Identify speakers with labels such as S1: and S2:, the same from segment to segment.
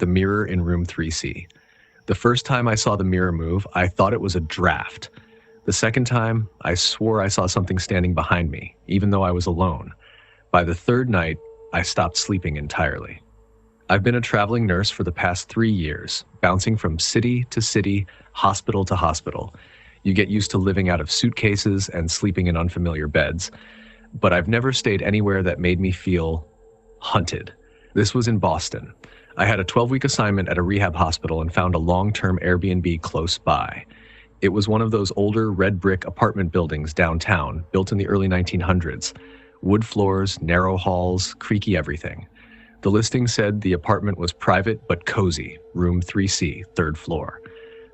S1: the mirror in room 3C. The first time I saw the mirror move, I thought it was a draft. The second time, I swore I saw something standing behind me, even though I was alone. By the third night, I stopped sleeping entirely. I've been a traveling nurse for the past 3 years, bouncing from city to city, hospital to hospital. You get used to living out of suitcases and sleeping in unfamiliar beds, but I've never stayed anywhere that made me feel hunted. This was in Boston. I had a 12-week assignment at a rehab hospital and found a long-term Airbnb close by. It was one of those older red brick apartment buildings downtown, built in the early 1900s. Wood floors, narrow halls, creaky everything. The listing said the apartment was private but cozy, room 3C, third floor.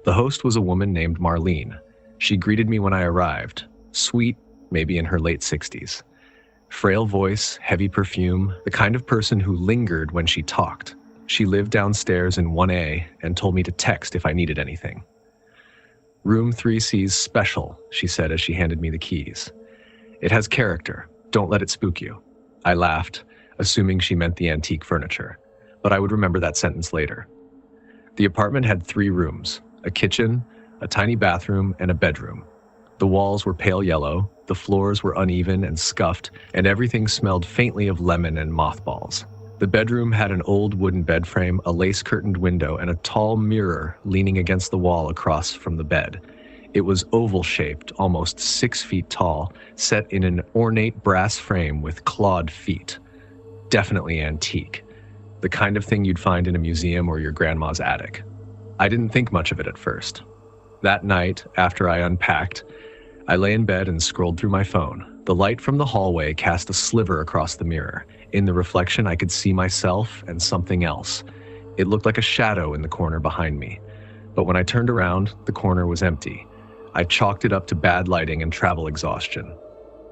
S1: The host was a woman named Marlene. She greeted me when I arrived, sweet, maybe in her late 60s. Frail voice, heavy perfume, the kind of person who lingered when she talked. She lived downstairs in 1A and told me to text if I needed anything. Room 3C's special, she said as she handed me the keys. It has character. Don't let it spook you. I laughed, assuming she meant the antique furniture, but I would remember that sentence later. The apartment had 3 rooms, a kitchen, a tiny bathroom, and a bedroom. The walls were pale yellow, the floors were uneven and scuffed, and everything smelled faintly of lemon and mothballs. The bedroom had an old wooden bed frame, a lace-curtained window, and a tall mirror leaning against the wall across from the bed. It was oval-shaped, almost 6 feet tall, set in an ornate brass frame with clawed feet. Definitely antique. The kind of thing you'd find in a museum or your grandma's attic. I didn't think much of it at first. That night, after I unpacked, I lay in bed and scrolled through my phone. The light from the hallway cast a sliver across the mirror. In the reflection, I could see myself and something else. It looked like a shadow in the corner behind me. But when I turned around, the corner was empty. I chalked it up to bad lighting and travel exhaustion.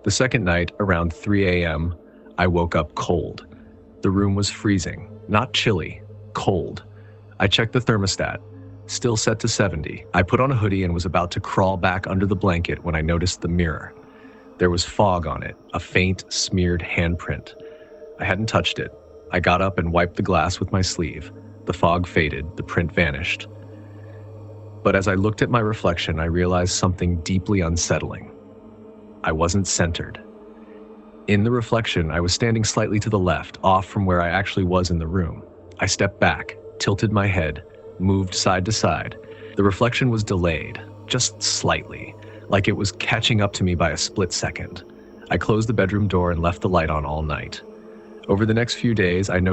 S1: The second night, around 3 a.m., I woke up cold. The room was freezing, not chilly, cold. I checked the thermostat, still set to 70. I put on a hoodie and was about to crawl back under the blanket when I noticed the mirror. There was fog on it, a faint, smeared handprint. I hadn't touched it. I got up and wiped the glass with my sleeve. The fog faded, the print vanished. But as I looked at my reflection, I realized something deeply unsettling. I wasn't centered. In the reflection, I was standing slightly to the left, off from where I actually was in the room. I stepped back, tilted my head, moved side to side. The reflection was delayed, just slightly, like it was catching up to me by a split second. I closed the bedroom door and left the light on all night. Over the next few days, I noticed